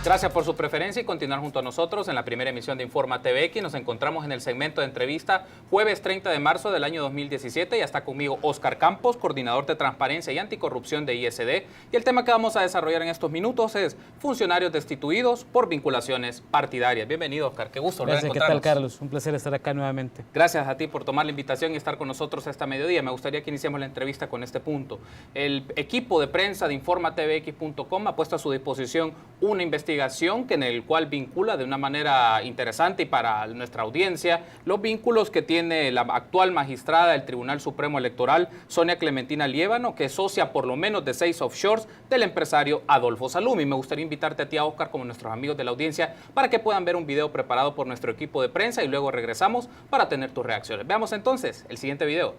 Gracias por su preferencia y continuar junto a nosotros en la primera emisión de Informa TVX. Nos encontramos en el segmento de entrevista jueves 30 de marzo del año 2017. Ya está conmigo Oscar Campos, coordinador de Transparencia y Anticorrupción de ISD. Y el tema que vamos a desarrollar en estos minutos es funcionarios destituidos por vinculaciones partidarias. Bienvenido, Oscar. Qué gusto volver a encontrarnos. ¿Qué tal, Carlos? Un placer estar acá nuevamente. Gracias a ti por tomar la invitación y estar con nosotros esta mediodía. Me gustaría que iniciemos la entrevista con este punto. El equipo de prensa de InformaTVX.com ha puesto a su disposición una investigación que en el cual vincula de una manera interesante y para nuestra audiencia los vínculos que tiene la actual magistrada del Tribunal Supremo Electoral, Sonia Clementina Liévano, que es socia por lo menos de 6 offshores del empresario Adolfo Salumi. Me gustaría invitarte a ti, a Oscar, como nuestros amigos de la audiencia, para que puedan ver un video preparado por nuestro equipo de prensa y luego regresamos para tener tus reacciones. Veamos entonces el siguiente video.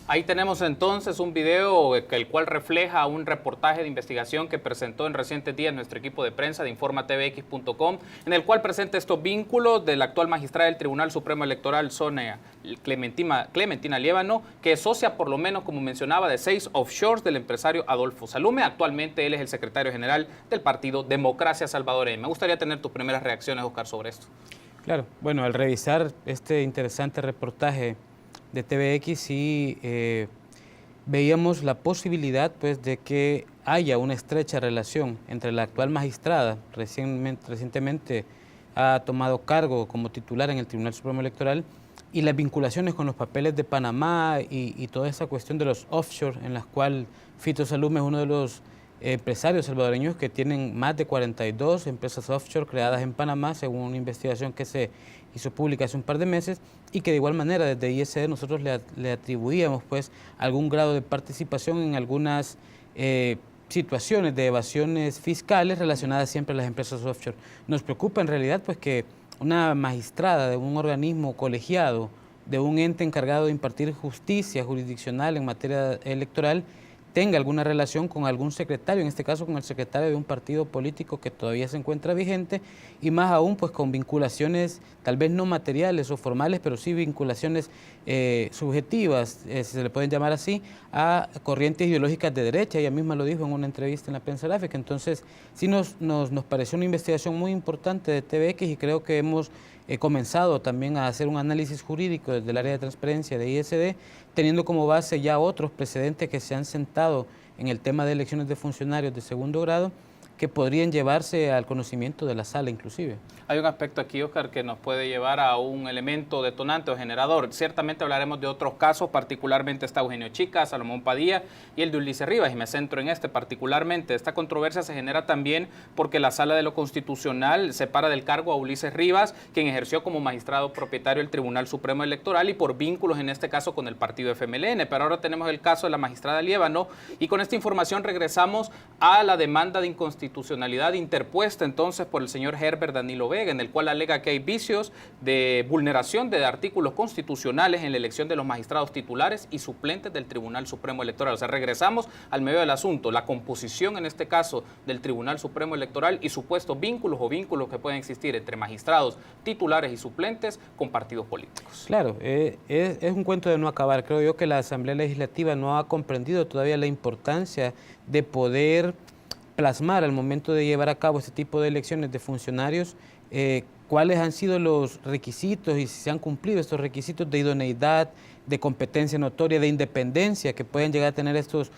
Ahí tenemos entonces un video el cual refleja un reportaje de investigación que presentó en recientes días nuestro equipo de prensa de InformaTVX.com, en el cual presenta estos vínculos de la actual magistrada del Tribunal Supremo Electoral, Sonia Clementina Liévano, que es socia por lo menos, como mencionaba, de 6 offshores del empresario Adolfo Salumi. Actualmente él es el secretario general del partido Democracia Salvadoreña. Me gustaría tener tus primeras reacciones, Oscar, sobre esto. Claro, bueno, al revisar este interesante reportaje de TVX sí veíamos la posibilidad pues de que haya una estrecha relación entre la actual magistrada, recientemente ha tomado cargo como titular en el Tribunal Supremo Electoral, y las vinculaciones con los papeles de Panamá y toda esa cuestión de los offshore, en las cuales Fito Salumi es uno de los empresarios salvadoreños que tienen más de 42 empresas offshore creadas en Panamá, según una investigación que se hizo pública hace un par de meses, y que de igual manera desde ISD nosotros le atribuíamos pues algún grado de participación en algunas situaciones de evasiones fiscales relacionadas siempre a las empresas offshore. Nos preocupa en realidad pues que una magistrada de un organismo colegiado, de un ente encargado de impartir justicia jurisdiccional en materia electoral, tenga alguna relación con algún secretario, en este caso con el secretario de un partido político que todavía se encuentra vigente, y más aún pues con vinculaciones tal vez no materiales o formales, pero sí vinculaciones subjetivas, si se le pueden llamar así, a corrientes ideológicas de derecha. Ella misma lo dijo en una entrevista en la prensa gráfica. Entonces sí nos pareció una investigación muy importante de TVX, y creo que hemos comenzado también a hacer un análisis jurídico desde el área de transparencia de ISD, teniendo como base ya otros precedentes que se han sentado en el tema de elecciones de funcionarios de segundo grado, que podrían llevarse al conocimiento de la sala inclusive. Hay un aspecto aquí, Oscar, que nos puede llevar a un elemento detonante o generador. Ciertamente hablaremos de otros casos, particularmente está Eugenio Chica, Salomón Padilla y el de Ulises Rivas, y me centro en este particularmente. Esta controversia se genera también porque la Sala de lo Constitucional separa del cargo a Ulises Rivas, quien ejerció como magistrado propietario del Tribunal Supremo Electoral y por vínculos en este caso con el partido FMLN. Pero ahora tenemos el caso de la magistrada Liévano, y con esta información regresamos a la demanda de inconstitucionalidad interpuesta entonces por el señor Herbert Danilo Vega, en el cual alega que hay vicios de vulneración de artículos constitucionales en la elección de los magistrados titulares y suplentes del Tribunal Supremo Electoral. O sea, regresamos al medio del asunto, la composición en este caso del Tribunal Supremo Electoral y supuestos vínculos que pueden existir entre magistrados titulares y suplentes con partidos políticos. Claro, es un cuento de no acabar. Creo yo que la Asamblea Legislativa no ha comprendido todavía la importancia de poder plasmar al momento de llevar a cabo este tipo de elecciones de funcionarios cuáles han sido los requisitos y si se han cumplido estos requisitos de idoneidad, de competencia notoria, de independencia que pueden llegar a tener estos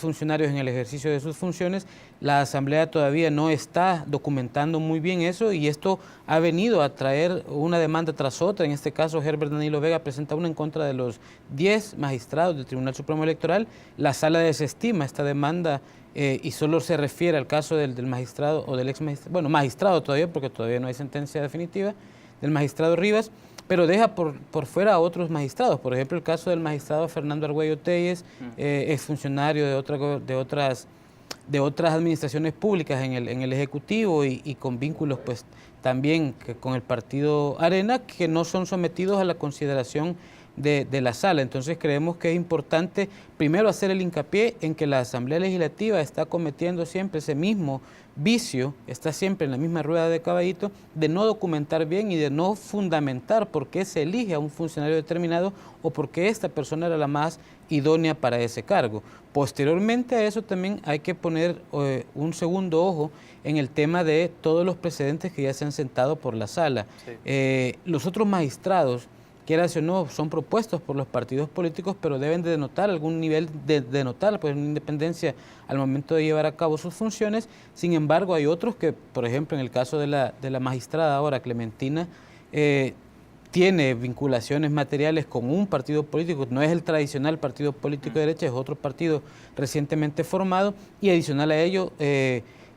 funcionarios en el ejercicio de sus funciones. La Asamblea todavía no está documentando muy bien eso y esto ha venido a traer una demanda tras otra. En este caso, Herbert Danilo Vega presenta una en contra de los 10 magistrados del Tribunal Supremo Electoral. La Sala desestima esta demanda y solo se refiere al caso del magistrado o del ex magistrado, bueno, magistrado todavía, porque todavía no hay sentencia definitiva, del magistrado Rivas, pero deja por fuera a otros magistrados. Por ejemplo, el caso del magistrado Fernando Argüello Telles, exfuncionario de otras administraciones públicas en el Ejecutivo y con vínculos pues también con el partido Arena, que no son sometidos a la consideración de la sala. Entonces creemos que es importante primero hacer el hincapié en que la Asamblea Legislativa está cometiendo siempre ese mismo vicio, está siempre en la misma rueda de caballito, de no documentar bien y de no fundamentar por qué se elige a un funcionario determinado o por qué esta persona era la más idónea para ese cargo. Posteriormente a eso también hay que poner un segundo ojo en el tema de todos los precedentes que ya se han sentado por la sala. Sí. Los otros magistrados, quieras o no, son propuestos por los partidos políticos, pero deben de denotar algún nivel de denotar pues, una independencia al momento de llevar a cabo sus funciones. Sin embargo, hay otros que, por ejemplo, en el caso de la magistrada ahora, Clementina, tiene vinculaciones materiales con un partido político, no es el tradicional partido político de derecha, es otro partido recientemente formado, y adicional a ello,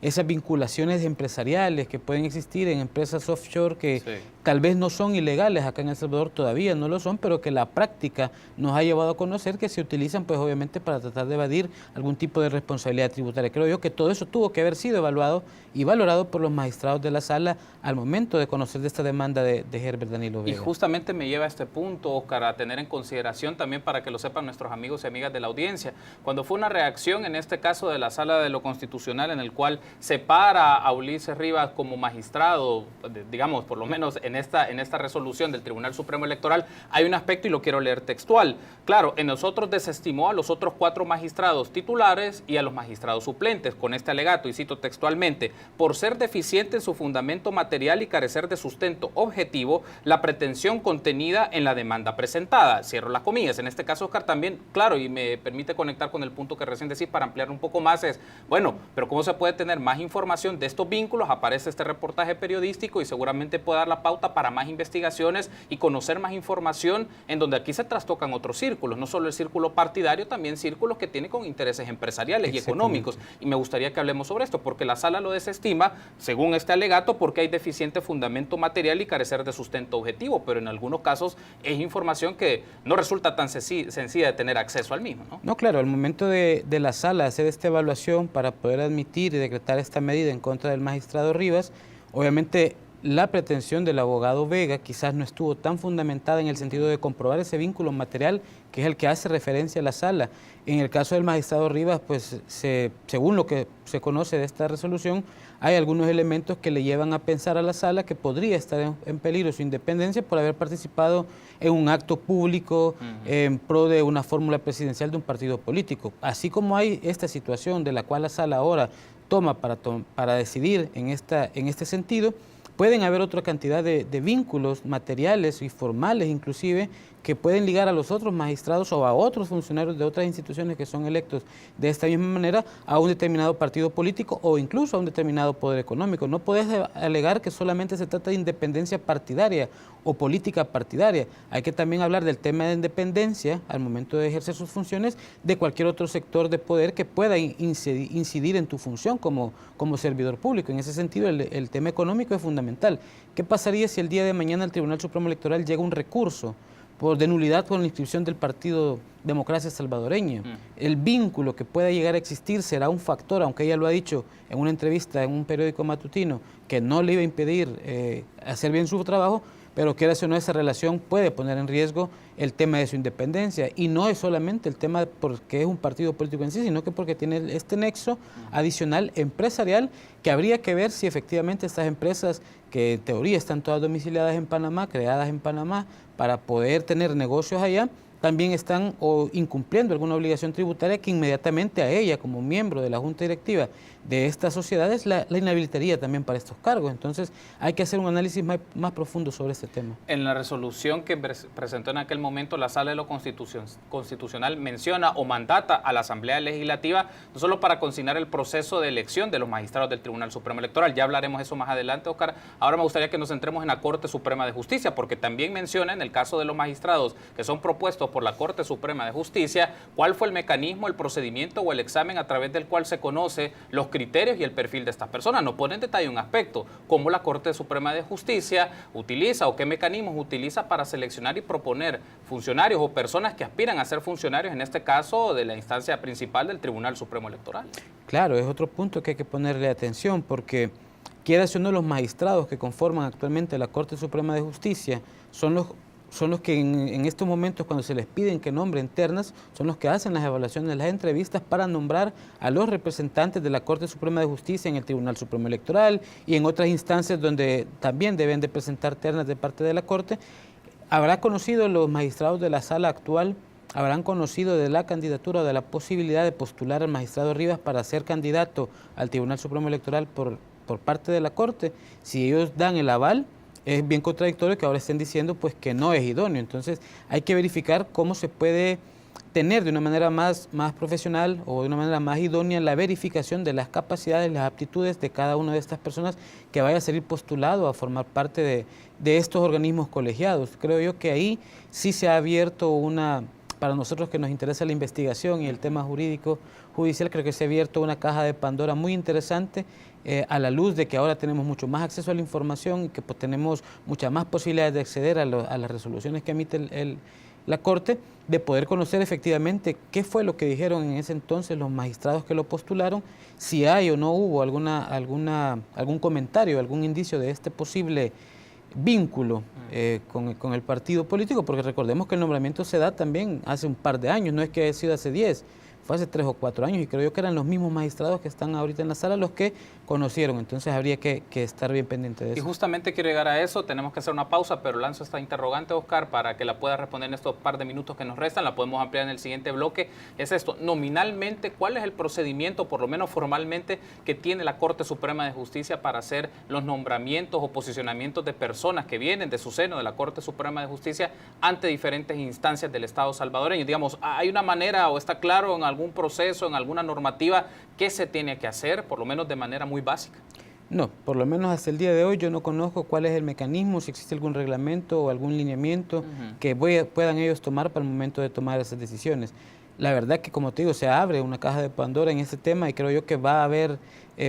esas vinculaciones empresariales que pueden existir en empresas offshore que tal vez no son ilegales acá en El Salvador, todavía no lo son, pero que la práctica nos ha llevado a conocer que se utilizan pues obviamente para tratar de evadir algún tipo de responsabilidad tributaria. Creo yo que todo eso tuvo que haber sido evaluado y valorado por los magistrados de la sala al momento de conocer de esta demanda de Herbert Danilo Vega. Y justamente me lleva a este punto, Oscar, a tener en consideración también para que lo sepan nuestros amigos y amigas de la audiencia. Cuando fue una reacción, en este caso de la Sala de lo Constitucional, en el cual separa a Ulises Rivas como magistrado, digamos, por lo menos en esta resolución del Tribunal Supremo Electoral, hay un aspecto y lo quiero leer textual. Claro, en nosotros desestimó a los otros 4 magistrados titulares y a los magistrados suplentes con este alegato, y cito textualmente, por ser deficiente en su fundamento material y carecer de sustento objetivo, la pretensión contenida en la demanda presentada. Cierro las comillas. En este caso, Oscar, también, claro, y me permite conectar con el punto que recién decís para ampliar un poco más, es, bueno, pero ¿cómo se puede tener más información de estos vínculos? Aparece este reportaje periodístico y seguramente puede dar la pauta para más investigaciones y conocer más información, en donde aquí se trastocan otros círculos, no solo el círculo partidario, también círculos que tienen con intereses empresariales y económicos. Y me gustaría que hablemos sobre esto, porque la sala lo desestima, según este alegato, porque hay deficiente fundamento material y carecer de sustento objetivo, pero en algunos casos es información que no resulta tan sencilla de tener acceso al mismo, ¿no? No, claro, al momento de la sala hacer esta evaluación para poder admitir y decretar esta medida en contra del magistrado Rivas, obviamente la pretensión del abogado Vega quizás no estuvo tan fundamentada en el sentido de comprobar ese vínculo material que es el que hace referencia a la sala. En el caso del magistrado Rivas, pues según lo que se conoce de esta resolución, hay algunos elementos que le llevan a pensar a la sala que podría estar en peligro su independencia por haber participado en un acto público en pro de una fórmula presidencial de un partido político. Así como hay esta situación de la cual la sala ahora toma para decidir en este sentido, pueden haber otra cantidad de vínculos materiales y formales inclusive que pueden ligar a los otros magistrados o a otros funcionarios de otras instituciones que son electos de esta misma manera a un determinado partido político o incluso a un determinado poder económico. No puedes alegar que solamente se trata de independencia partidaria o política partidaria. Hay que también hablar del tema de independencia al momento de ejercer sus funciones de cualquier otro sector de poder que pueda incidir en tu función como servidor público. En ese sentido, el tema económico es fundamental. ¿Qué pasaría si el día de mañana al Tribunal Supremo Electoral llega un recurso de nulidad con la inscripción del Partido Democracia Salvadoreña? El vínculo que pueda llegar a existir será un factor, aunque ella lo ha dicho en una entrevista en un periódico matutino, que no le iba a impedir hacer bien su trabajo, pero quiera o no, esa relación puede poner en riesgo el tema de su independencia. Y no es solamente el tema porque es un partido político en sí, sino que porque tiene este nexo adicional empresarial que habría que ver si efectivamente estas empresas, que en teoría están todas domiciliadas en Panamá, creadas en Panamá, para poder tener negocios allá, también están incumpliendo alguna obligación tributaria que inmediatamente a ella, como miembro de la Junta Directiva de estas sociedades, la inhabilitaría también para estos cargos. Entonces hay que hacer un análisis más profundo sobre este tema. En la resolución que presentó en aquel momento la Sala de lo Constitucional menciona o mandata a la Asamblea Legislativa no solo para consignar el proceso de elección de los magistrados del Tribunal Supremo Electoral, ya hablaremos eso más adelante, Oscar. Ahora me gustaría que nos centremos en la Corte Suprema de Justicia, porque también menciona en el caso de los magistrados que son propuestos por la Corte Suprema de Justicia, cuál fue el mecanismo, el procedimiento o el examen a través del cual se conoce los criterios y el perfil de estas personas. No pone en detalle un aspecto, cómo la Corte Suprema de Justicia utiliza o qué mecanismos utiliza para seleccionar y proponer funcionarios o personas que aspiran a ser funcionarios, en este caso de la instancia principal del Tribunal Supremo Electoral. Claro, es otro punto que hay que ponerle atención, porque quieras o no, los magistrados que conforman actualmente la Corte Suprema de Justicia son los que en estos momentos, cuando se les piden que nombren ternas, son los que hacen las evaluaciones, las entrevistas para nombrar a los representantes de la Corte Suprema de Justicia en el Tribunal Supremo Electoral y en otras instancias donde también deben de presentar ternas de parte de la Corte. Habrá conocido los magistrados de la sala actual, habrán conocido de la candidatura o de la posibilidad de postular al magistrado Rivas para ser candidato al Tribunal Supremo Electoral por parte de la Corte. Si ellos dan el aval, es bien contradictorio que ahora estén diciendo pues que no es idóneo. Entonces hay que verificar cómo se puede tener de una manera más profesional o de una manera más idónea la verificación de las capacidades, las aptitudes de cada una de estas personas que vaya a ser postulado a formar parte de estos organismos colegiados. Creo yo que ahí sí se ha abierto para nosotros que nos interesa la investigación y el tema judicial, creo que se ha abierto una caja de Pandora muy interesante a la luz de que ahora tenemos mucho más acceso a la información y que pues, tenemos muchas más posibilidades de acceder a las resoluciones que emite la Corte, de poder conocer efectivamente qué fue lo que dijeron en ese entonces los magistrados que lo postularon, si hay o no hubo algún comentario, algún indicio de este posible vínculo con el partido político, porque recordemos que el nombramiento se da también hace un par de años, no es que haya sido hace 10, fue hace 3 o 4 años y creo yo que eran los mismos magistrados que están ahorita en la sala los que conocieron, entonces habría que estar bien pendiente de eso. Y justamente quiero llegar a eso, tenemos que hacer una pausa, pero lanzo esta interrogante, Oscar, para que la pueda responder en estos par de minutos que nos restan, la podemos ampliar en el siguiente bloque. Es esto, nominalmente, ¿cuál es el procedimiento, por lo menos formalmente, que tiene la Corte Suprema de Justicia para hacer los nombramientos o posicionamientos de personas que vienen de su seno de la Corte Suprema de Justicia ante diferentes instancias del Estado salvadoreño? Digamos, ¿hay una manera o está claro en algún proceso, en alguna normativa, qué se tiene que hacer, por lo menos de manera muy básica? No, por lo menos hasta el día de hoy yo no conozco cuál es el mecanismo, si existe algún reglamento o algún lineamiento que puedan ellos tomar para el momento de tomar esas decisiones. La verdad que, como te digo, se abre una caja de Pandora en este tema y creo yo que va a haber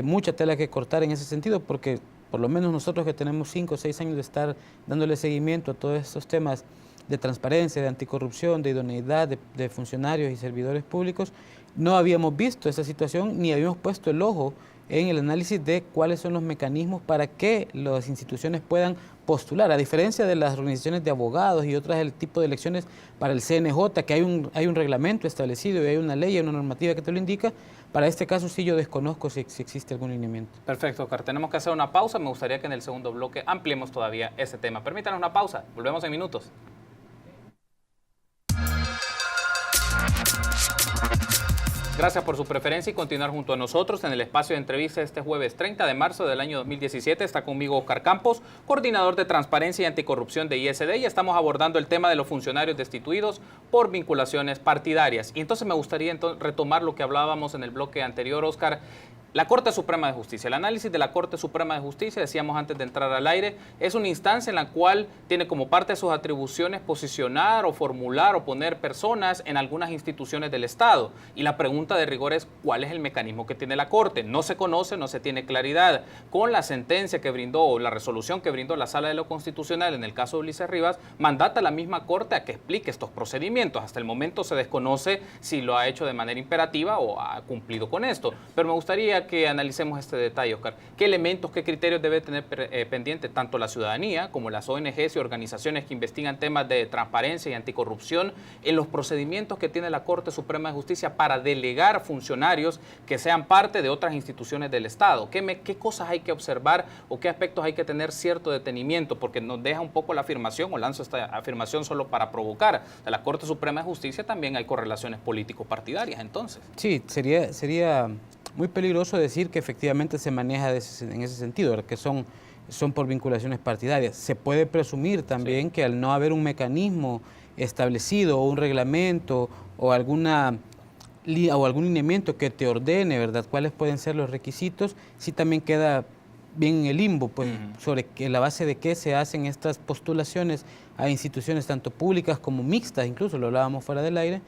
mucha tela que cortar en ese sentido, porque por lo menos nosotros que tenemos 5 o 6 años de estar dándole seguimiento a todos estos temas de transparencia, de anticorrupción, de idoneidad de funcionarios y servidores públicos, no habíamos visto esa situación ni habíamos puesto el ojo en el análisis de cuáles son los mecanismos para que las instituciones puedan postular, a diferencia de las organizaciones de abogados y otras del tipo de elecciones para el CNJ, que hay un reglamento establecido y hay una ley, hay una normativa que te lo indica. Para este caso sí yo desconozco si existe algún lineamiento. Perfecto, Oscar. Tenemos que hacer una pausa. Me gustaría que en el segundo bloque ampliemos todavía ese tema. Permítanos una pausa. Volvemos en minutos. Gracias por su preferencia y continuar junto a nosotros en el espacio de entrevista este jueves 30 de marzo del año 2017. Está conmigo Oscar Campos, coordinador de Transparencia y Anticorrupción de ISD, y estamos abordando el tema de los funcionarios destituidos por vinculaciones partidarias. Y entonces me gustaría retomar lo que hablábamos en el bloque anterior, Oscar. La Corte Suprema de Justicia, el análisis de la Corte Suprema de Justicia, decíamos antes de entrar al aire, es una instancia en la cual tiene como parte de sus atribuciones posicionar o formular o poner personas en algunas instituciones del Estado. Y la pregunta de rigor es, ¿cuál es el mecanismo que tiene la Corte? No se conoce, no se tiene claridad. Con la sentencia que brindó o la resolución que brindó la Sala de lo Constitucional en el caso de Ulises Rivas, mandata a la misma Corte a que explique estos procedimientos. Hasta el momento se desconoce si lo ha hecho de manera imperativa o ha cumplido con esto. Pero me gustaría gustaría que analicemos este detalle, Oscar. ¿Qué elementos, qué criterios debe tener pendiente tanto la ciudadanía como las ONGs y organizaciones que investigan temas de transparencia y anticorrupción en los procedimientos que tiene la Corte Suprema de Justicia para delegar funcionarios que sean parte de otras instituciones del Estado? ¿Qué cosas hay que observar o qué aspectos hay que tener cierto detenimiento? Porque nos deja un poco la afirmación, o lanzo esta afirmación solo para provocar. De la Corte Suprema de Justicia también hay correlaciones político-partidarias, entonces. Sí, sería muy peligroso decir que efectivamente se maneja en ese sentido, ¿verdad? Que son por vinculaciones partidarias. Se puede presumir también que al no haber un mecanismo establecido o un reglamento o algún lineamiento que te ordene, ¿verdad?, cuáles pueden ser los requisitos, sí también queda bien en el limbo, pues, sobre la base de qué se hacen estas postulaciones a instituciones tanto públicas como mixtas, incluso lo hablábamos fuera del aire.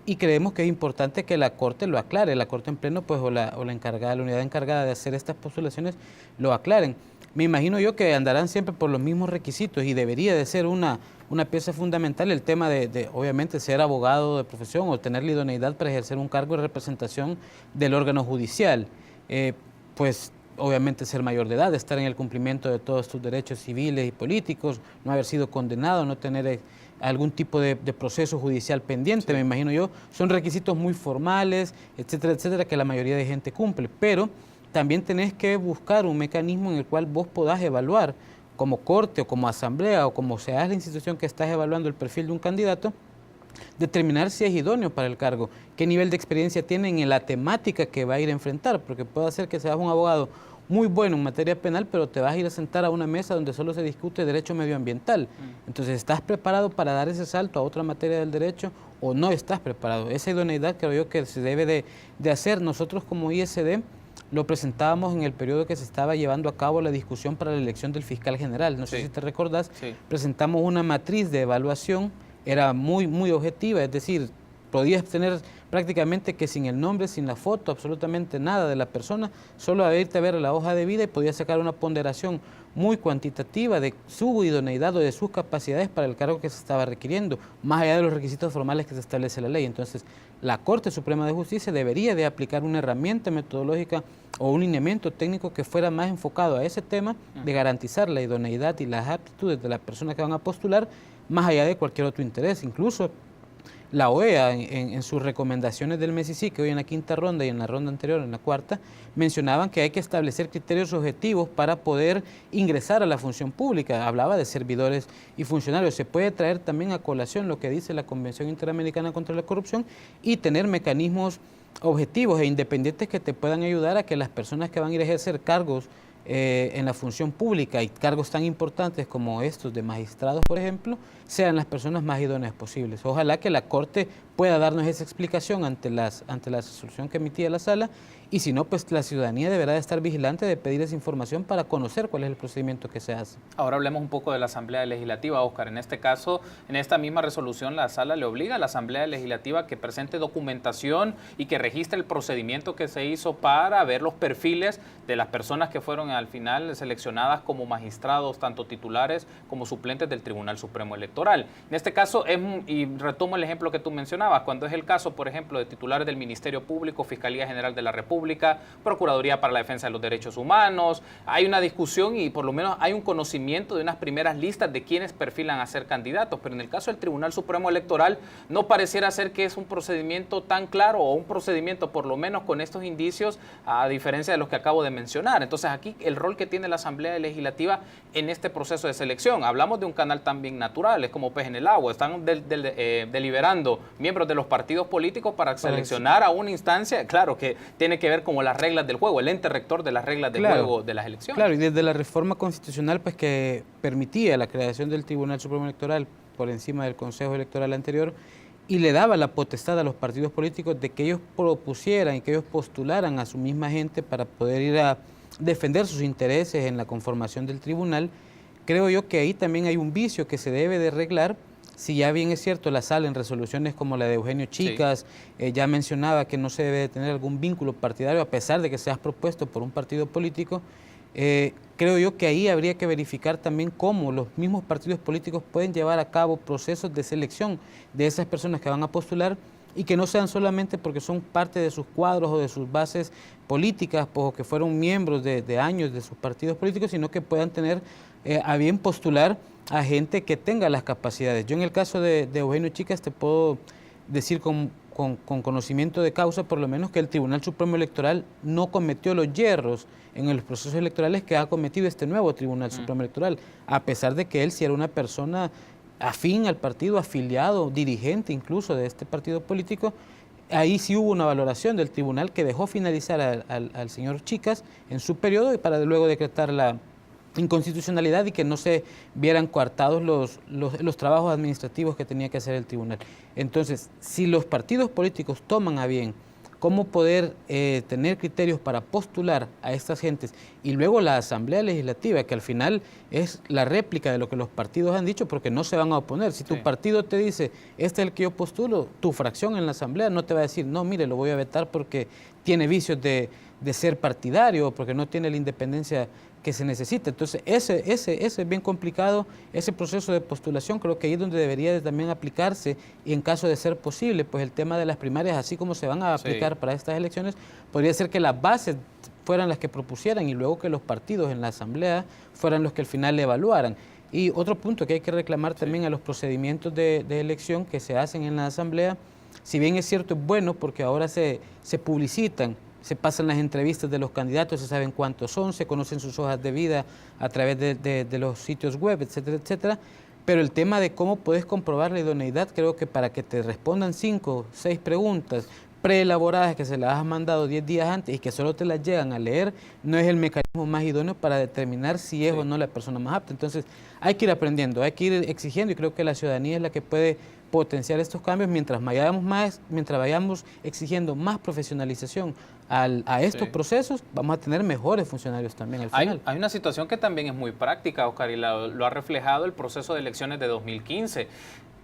Y creemos que es importante que la Corte lo aclare, la Corte en Pleno, pues, o la encargada, la unidad encargada de hacer estas postulaciones, lo aclaren. Me imagino yo que andarán siempre por los mismos requisitos y debería de ser una pieza fundamental el tema de obviamente, ser abogado de profesión o tener la idoneidad para ejercer un cargo de representación del órgano judicial. Pues, obviamente, ser mayor de edad, estar en el cumplimiento de todos tus derechos civiles y políticos, no haber sido condenado, no tener algún tipo de proceso judicial pendiente, me imagino yo. Son requisitos muy formales, etcétera, etcétera, que la mayoría de gente cumple, pero también tenés que buscar un mecanismo en el cual vos podás evaluar como corte o como asamblea o como sea la institución que estás evaluando el perfil de un candidato, determinar si es idóneo para el cargo, qué nivel de experiencia tiene en la temática que va a ir a enfrentar, porque puede ser que seas un abogado muy bueno en materia penal, pero te vas a ir a sentar a una mesa donde solo se discute derecho medioambiental. Entonces, ¿estás preparado para dar ese salto a otra materia del derecho o no estás preparado? Esa idoneidad creo yo que se debe de hacer. Nosotros como ISD lo presentábamos en el periodo que se estaba llevando a cabo la discusión para la elección del fiscal general. No sé si te recordás, presentamos una matriz de evaluación, era muy objetiva, es decir, podías tener prácticamente que sin el nombre, sin la foto, absolutamente nada de la persona, solo irte a ver la hoja de vida y podías sacar una ponderación muy cuantitativa de su idoneidad o de sus capacidades para el cargo que se estaba requiriendo, más allá de los requisitos formales que se establece la ley. Entonces, la Corte Suprema de Justicia debería de aplicar una herramienta metodológica o un lineamiento técnico que fuera más enfocado a ese tema de garantizar la idoneidad y las aptitudes de las personas que van a postular, más allá de cualquier otro interés. Incluso la OEA en sus recomendaciones del MESICI, que hoy en la quinta ronda y en la ronda anterior, en la cuarta, mencionaban que hay que establecer criterios objetivos para poder ingresar a la función pública. Hablaba de servidores y funcionarios. Se puede traer también a colación lo que dice la Convención Interamericana contra la Corrupción y tener mecanismos objetivos e independientes que te puedan ayudar a que las personas que van a ir a ejercer cargos en la función pública y cargos tan importantes como estos de magistrados, por ejemplo, sean las personas más idóneas posibles. Ojalá que la Corte pueda darnos esa explicación ante la resolución que emitía la Sala, y si no, pues la ciudadanía deberá de estar vigilante de pedir esa información para conocer cuál es el procedimiento que se hace. Ahora hablemos un poco de la Asamblea Legislativa, Oscar. En este caso, en esta misma resolución, la Sala le obliga a la Asamblea Legislativa que presente documentación y que registre el procedimiento que se hizo para ver los perfiles de las personas que fueron al final seleccionadas como magistrados, tanto titulares como suplentes del Tribunal Supremo Electoral. En este caso, y retomo el ejemplo que tú mencionabas, cuando es el caso, por ejemplo, de titulares del Ministerio Público, Fiscalía General de la República, Procuraduría para la Defensa de los Derechos Humanos, hay una discusión y por lo menos hay un conocimiento de unas primeras listas de quienes perfilan a ser candidatos, pero en el caso del Tribunal Supremo Electoral no pareciera ser que es un procedimiento tan claro o un procedimiento por lo menos con estos indicios, a diferencia de los que acabo de mencionar. Entonces aquí el rol que tiene la Asamblea Legislativa en este proceso de selección, hablamos de un canal también natural, es como pez en el agua, están deliberando miembros de los partidos políticos para seleccionar a una instancia, claro, que tiene que ver como las reglas del juego, el ente rector de las reglas del juego de las elecciones. Claro, y desde la reforma constitucional, pues, que permitía la creación del Tribunal Supremo Electoral por encima del Consejo Electoral anterior, y le daba la potestad a los partidos políticos de que ellos propusieran y que ellos postularan a su misma gente para poder ir a defender sus intereses en la conformación del tribunal. Creo yo que ahí también hay un vicio que se debe de arreglar. Si ya bien es cierto, la Sala en resoluciones como la de Eugenio Chicas ya mencionaba que no se debe de tener algún vínculo partidario a pesar de que seas propuesto por un partido político, creo yo que ahí habría que verificar también cómo los mismos partidos políticos pueden llevar a cabo procesos de selección de esas personas que van a postular y que no sean solamente porque son parte de sus cuadros o de sus bases políticas, pues, o que fueron miembros de años de sus partidos políticos, sino que puedan tener a bien postular a gente que tenga las capacidades. Yo en el caso de Eugenio Chicas te puedo decir con conocimiento de causa, por lo menos, que el Tribunal Supremo Electoral no cometió los yerros en los procesos electorales que ha cometido este nuevo Tribunal Supremo Electoral, a pesar de que él sí era una persona afín al partido, afiliado, dirigente incluso de este partido político. Ahí sí hubo una valoración del tribunal que dejó finalizar al señor Chicas en su periodo y para luego decretar la inconstitucionalidad y que no se vieran coartados los trabajos administrativos que tenía que hacer el tribunal. Entonces, si los partidos políticos toman a bien cómo poder tener criterios para postular a estas gentes y luego la Asamblea Legislativa, que al final es la réplica de lo que los partidos han dicho, porque no se van a oponer. Si tu partido te dice, este es el que yo postulo, tu fracción en la Asamblea no te va a decir, no, mire, lo voy a vetar porque tiene vicios de ser partidario o porque no tiene la independencia que se necesita. Entonces, ese es bien complicado, ese proceso de postulación, creo que ahí es donde debería también aplicarse, y en caso de ser posible, pues el tema de las primarias, así como se van a aplicar para estas elecciones, podría ser que las bases fueran las que propusieran y luego que los partidos en la Asamblea fueran los que al final le evaluaran. Y otro punto que hay que reclamar también a los procedimientos de elección que se hacen en la Asamblea, si bien es cierto, es bueno porque ahora se publicitan, se pasan las entrevistas de los candidatos, se saben cuántos son, se conocen sus hojas de vida a través de los sitios web, etcétera, etcétera. Pero el tema de cómo puedes comprobar la idoneidad, creo que para que te respondan 5 o 6 preguntas preelaboradas que se las has mandado 10 días antes y que solo te las llegan a leer, no es el mecanismo más idóneo para determinar si es o no la persona más apta. Entonces hay que ir aprendiendo, hay que ir exigiendo y creo que la ciudadanía es la que puede potenciar estos cambios mientras vayamos exigiendo más profesionalización a estos procesos, vamos a tener mejores funcionarios también al final. Hay una situación que también es muy práctica, Oscar, y lo ha reflejado el proceso de elecciones de 2015.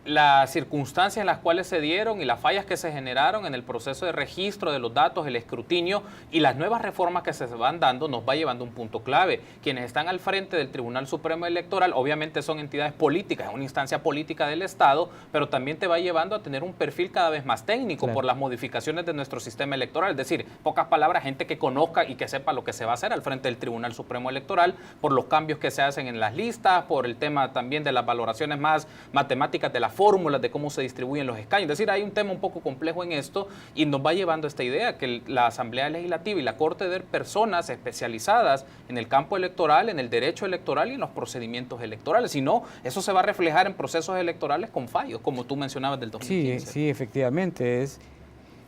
Las circunstancias en las cuales se dieron y las fallas que se generaron en el proceso de registro de los datos, el escrutinio y las nuevas reformas que se van dando nos va llevando a un punto clave. Quienes están al frente del Tribunal Supremo Electoral obviamente son entidades políticas, es una instancia política del Estado, pero también te va llevando a tener un perfil cada vez más técnico por las modificaciones de nuestro sistema electoral. Es decir, pocas palabras, gente que conozca y que sepa lo que se va a hacer al frente del Tribunal Supremo Electoral por los cambios que se hacen en las listas, por el tema también de las valoraciones más matemáticas de las fórmulas de cómo se distribuyen los escaños. Es decir, hay un tema un poco complejo en esto y nos va llevando a esta idea que la Asamblea Legislativa y la Corte deben ser personas especializadas en el campo electoral, en el derecho electoral y en los procedimientos electorales. Si no, eso se va a reflejar en procesos electorales con fallos, como tú mencionabas del 2015. Sí, efectivamente.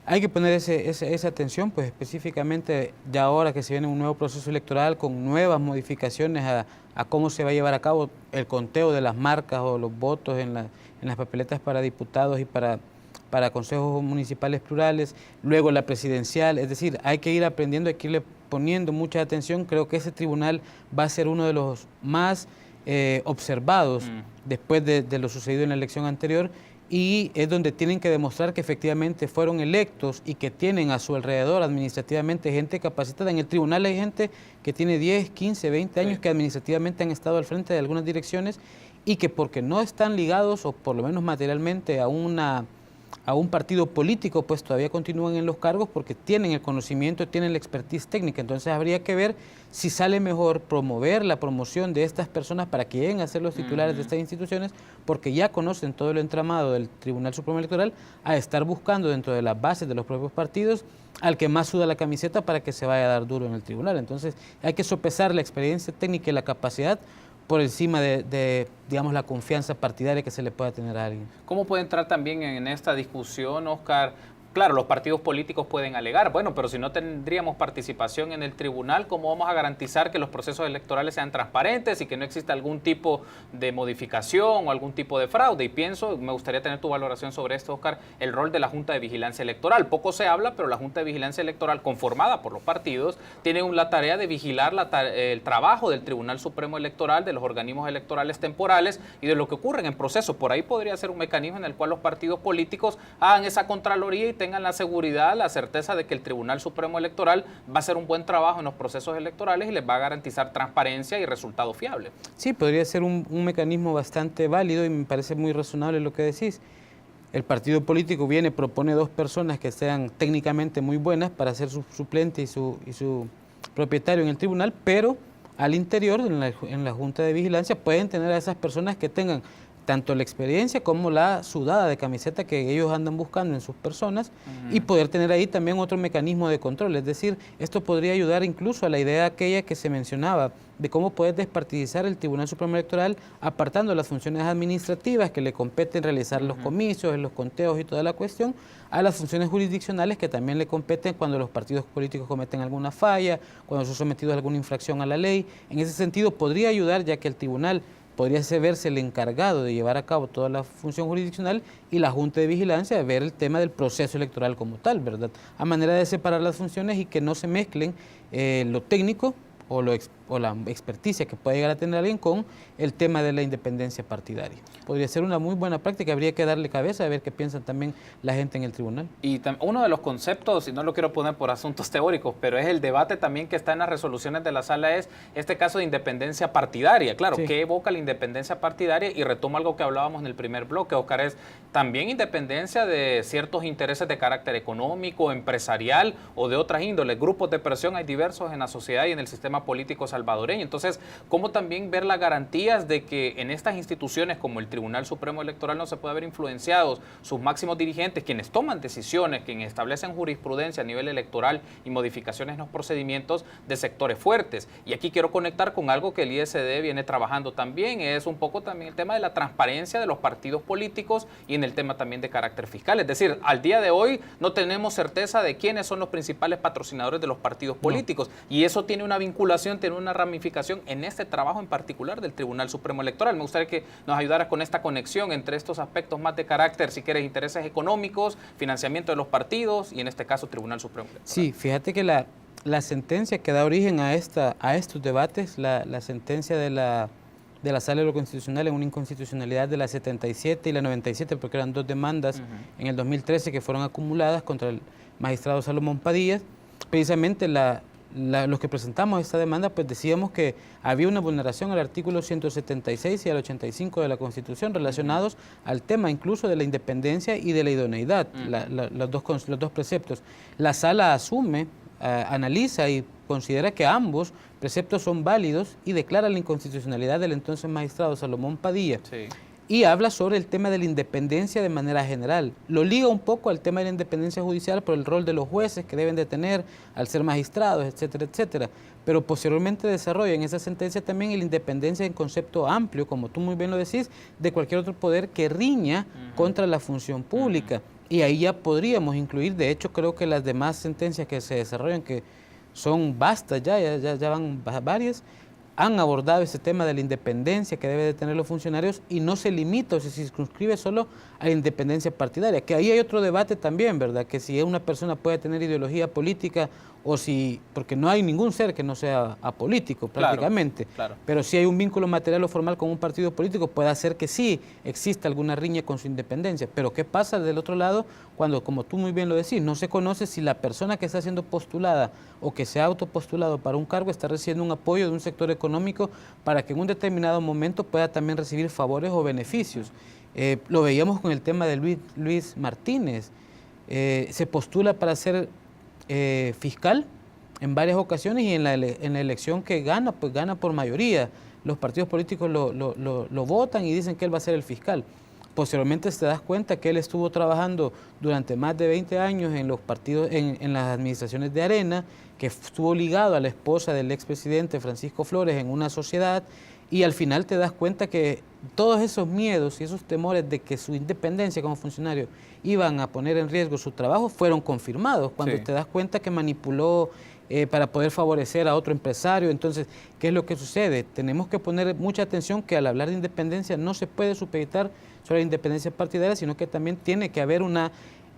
Hay que poner esa atención, pues específicamente ya ahora que se viene un nuevo proceso electoral con nuevas modificaciones a cómo se va a llevar a cabo el conteo de las marcas o los votos en las papeletas para diputados y para consejos municipales plurales, luego la presidencial. Es decir, hay que ir aprendiendo, hay que irle poniendo mucha atención. Creo que ese tribunal va a ser uno de los más observados después de lo sucedido en la elección anterior, y es donde tienen que demostrar que efectivamente fueron electos y que tienen a su alrededor administrativamente gente capacitada. En el tribunal hay gente que tiene 10, 15, 20 años que administrativamente han estado al frente de algunas direcciones y que porque no están ligados, o por lo menos materialmente, a un partido político, pues todavía continúan en los cargos porque tienen el conocimiento, tienen la expertise técnica. Entonces habría que ver si sale mejor promover la promoción de estas personas para que lleguen a ser los titulares de estas instituciones, porque ya conocen todo el entramado del Tribunal Supremo Electoral, a estar buscando dentro de las bases de los propios partidos al que más suda la camiseta para que se vaya a dar duro en el tribunal. Entonces hay que sopesar la experiencia técnica y la capacidad por encima de, digamos, la confianza partidaria que se le pueda tener a alguien. ¿Cómo puede entrar también en esta discusión, Oscar? Claro, los partidos políticos pueden alegar, bueno, pero si no tendríamos participación en el tribunal, ¿cómo vamos a garantizar que los procesos electorales sean transparentes y que no exista algún tipo de modificación o algún tipo de fraude? Y me gustaría tener tu valoración sobre esto, Oscar, el rol de la Junta de Vigilancia Electoral. Poco se habla, pero la Junta de Vigilancia Electoral, conformada por los partidos, tiene la tarea de vigilar el trabajo del Tribunal Supremo Electoral, de los organismos electorales temporales y de lo que ocurre en el proceso. Por ahí podría ser un mecanismo en el cual los partidos políticos hagan esa contraloría y tengan la seguridad, la certeza de que el Tribunal Supremo Electoral va a hacer un buen trabajo en los procesos electorales y les va a garantizar transparencia y resultados fiables. Sí, podría ser un mecanismo bastante válido y me parece muy razonable lo que decís. el partido político viene, propone dos personas que sean técnicamente muy buenas para ser su suplente y su propietario en el tribunal, pero al interior, en la Junta de Vigilancia, pueden tener a esas personas que tengan tanto la experiencia como la sudada de camiseta que ellos andan buscando en sus personas y poder tener ahí también otro mecanismo de control. Es decir, esto podría ayudar incluso a la idea aquella que se mencionaba de cómo poder despartidizar el Tribunal Supremo Electoral apartando las funciones administrativas que le competen realizar los comicios, los conteos y toda la cuestión, a las funciones jurisdiccionales que también le competen cuando los partidos políticos cometen alguna falla, cuando son sometidos a alguna infracción a la ley. En ese sentido podría ayudar, ya que el tribunal podría verse el encargado de llevar a cabo toda la función jurisdiccional y la Junta de Vigilancia de ver el tema del proceso electoral como tal, ¿verdad? A manera de separar las funciones y que no se mezclen lo técnico o la experticia que puede llegar a tener alguien con el tema de la independencia partidaria. Podría ser una muy buena práctica, habría que darle cabeza a ver qué piensan también la gente en el tribunal. Y uno de los conceptos, y no lo quiero poner por asuntos teóricos, pero es el debate también que está en las resoluciones de la sala, es este caso de independencia partidaria. Claro, sí. ¿Qué evoca la independencia partidaria? Y retomo algo que hablábamos en el primer bloque, Oscar, es también independencia de ciertos intereses de carácter económico, empresarial o de otras índoles. Grupos de presión hay diversos en la sociedad y en el sistema político salvadoreño. Entonces, ¿cómo también ver las garantías de que en estas instituciones como el Tribunal Supremo Electoral no se puede ver influenciados sus máximos dirigentes, quienes toman decisiones, quienes establecen jurisprudencia a nivel electoral y modificaciones en los procedimientos de sectores fuertes? Y aquí quiero conectar con algo que el ISD viene trabajando también, es un poco también el tema de la transparencia de los partidos políticos y en el tema también de carácter fiscal. Es decir, al día de hoy no tenemos certeza de quiénes son los principales patrocinadores de los partidos políticos, y eso tiene una vinculación, tiene una ramificación en este trabajo en particular del Tribunal Supremo Electoral. Me gustaría que nos ayudara con esta conexión entre estos aspectos más de carácter, si quieres, intereses económicos, financiamiento de los partidos y en este caso Tribunal Supremo Electoral. Sí, fíjate que la sentencia que da origen a estos debates, la sentencia de la Sala de lo Constitucional en una inconstitucionalidad de la 77 y la 97, porque eran dos demandas en el 2013 que fueron acumuladas contra el magistrado Salomón Padilla. Precisamente los que presentamos esta demanda, pues decíamos que había una vulneración al artículo 176 y al 85 de la Constitución relacionados al tema incluso de la independencia y de la idoneidad, los dos preceptos. La Sala asume, analiza y considera que ambos preceptos son válidos y declara la inconstitucionalidad del entonces magistrado Salomón Padilla. Sí. Y habla sobre el tema de la independencia de manera general. Lo liga un poco al tema de la independencia judicial por el rol de los jueces que deben de tener al ser magistrados, etcétera, etcétera. Pero posteriormente desarrolla en esa sentencia también la independencia en concepto amplio, como tú muy bien lo decís, de cualquier otro poder que riña contra la función pública. Y ahí ya podríamos incluir, de hecho creo que las demás sentencias que se desarrollan, que son vastas ya van varias, han abordado ese tema de la independencia que deben de tener los funcionarios y no se limita o se circunscribe solo a la independencia partidaria, que ahí hay otro debate también, ¿verdad? Que si una persona puede tener ideología política o si, porque no hay ningún ser que no sea apolítico prácticamente, claro. Pero si hay un vínculo material o formal con un partido político, puede hacer que sí exista alguna riña con su independencia. Pero ¿qué pasa del otro lado cuando, como tú muy bien lo decís, no se conoce si la persona que está siendo postulada o que se ha autopostulado para un cargo está recibiendo un apoyo de un sector económico para que en un determinado momento pueda también recibir favores o beneficios? Lo veíamos con el tema de Luis Martínez. Se postula para ser fiscal en varias ocasiones y en la elección que gana, pues gana por mayoría. Los partidos políticos lo votan y dicen que él va a ser el fiscal. Posteriormente te das cuenta que él estuvo trabajando durante más de 20 años en los partidos, en las administraciones de Arena, que estuvo ligado a la esposa del expresidente Francisco Flores en una sociedad, y al final te das cuenta que todos esos miedos y esos temores de que su independencia como funcionario iban a poner en riesgo su trabajo fueron confirmados cuando te das cuenta que manipuló para poder favorecer a otro empresario. Entonces, ¿qué es lo que sucede? Tenemos que poner mucha atención que al hablar de independencia no se puede supeditar sobre la independencia partidaria, sino que también tiene que haber una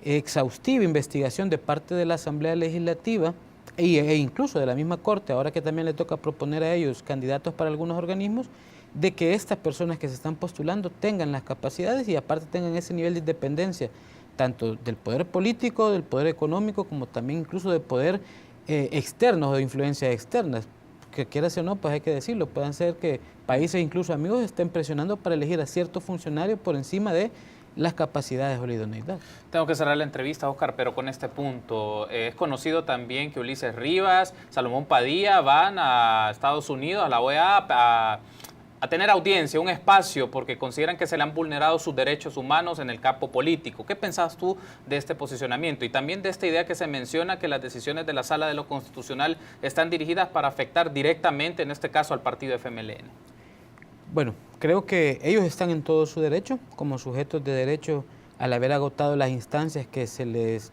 exhaustiva investigación de parte de la Asamblea Legislativa e incluso de la misma Corte, ahora que también le toca proponer a ellos candidatos para algunos organismos, de que estas personas que se están postulando tengan las capacidades y aparte tengan ese nivel de independencia, tanto del poder político, del poder económico, como también incluso del poder externos o de influencias externas. Que quieras o no, pues hay que decirlo, puedan ser que países, incluso amigos, estén presionando para elegir a ciertos funcionarios por encima de las capacidades o la idoneidad. Tengo que cerrar la entrevista, Oscar, pero con este punto. Es conocido también que Ulises Rivas, Salomón Padilla van a Estados Unidos, a la OEA, a tener audiencia, un espacio, porque consideran que se le han vulnerado sus derechos humanos en el campo político. ¿Qué pensás tú de este posicionamiento? Y también de esta idea que se menciona que las decisiones de la Sala de lo Constitucional están dirigidas para afectar directamente, en este caso, al partido FMLN. Bueno, creo que ellos están en todo su derecho, como sujetos de derecho, al haber agotado las instancias que se les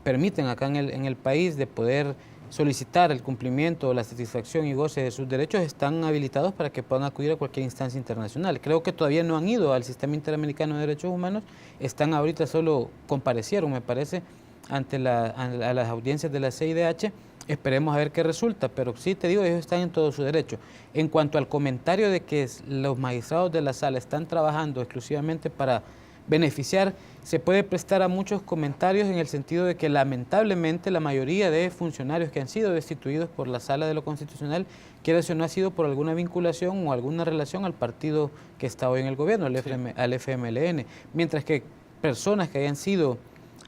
permiten acá en el país de poder solicitar el cumplimiento, la satisfacción y goce de sus derechos, están habilitados para que puedan acudir a cualquier instancia internacional. Creo que todavía no han ido al Sistema Interamericano de Derechos Humanos, están ahorita solo comparecieron, me parece, ante a las audiencias de la CIDH. Esperemos a ver qué resulta, pero sí te digo, ellos están en todo su derecho. En cuanto al comentario de que los magistrados de la sala están trabajando exclusivamente para beneficiar, se puede prestar a muchos comentarios en el sentido de que lamentablemente la mayoría de funcionarios que han sido destituidos por la Sala de lo Constitucional, quiera o no, ha sido por alguna vinculación o alguna relación al partido que está hoy en el gobierno, al FMLN, mientras que personas que hayan sido,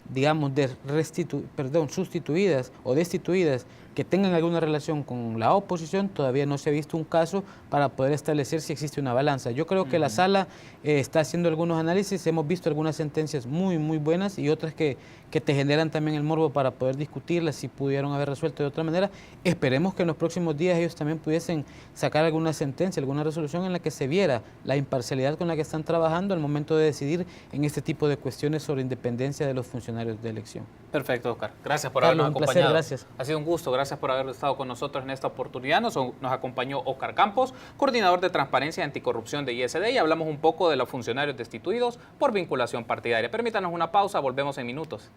digamos, sustituidas o destituidas, que tengan alguna relación con la oposición, todavía no se ha visto un caso para poder establecer si existe una balanza. Yo creo que la sala está haciendo algunos análisis, hemos visto algunas sentencias muy buenas y otras que te generan también el morbo para poder discutirlas si pudieron haber resuelto de otra manera. Esperemos que en los próximos días ellos también pudiesen sacar alguna sentencia, alguna resolución en la que se viera la imparcialidad con la que están trabajando al momento de decidir en este tipo de cuestiones sobre independencia de los funcionarios de elección. Perfecto, Oscar. Gracias por Carlos, habernos acompañado. Placer, gracias. Ha sido un gusto, gracias por haber estado con nosotros en esta oportunidad. Nos acompañó Oscar Campos, coordinador de Transparencia y Anticorrupción de ISD, y hablamos un poco de los funcionarios destituidos por vinculación partidaria. Permítanos una pausa, volvemos en minutos.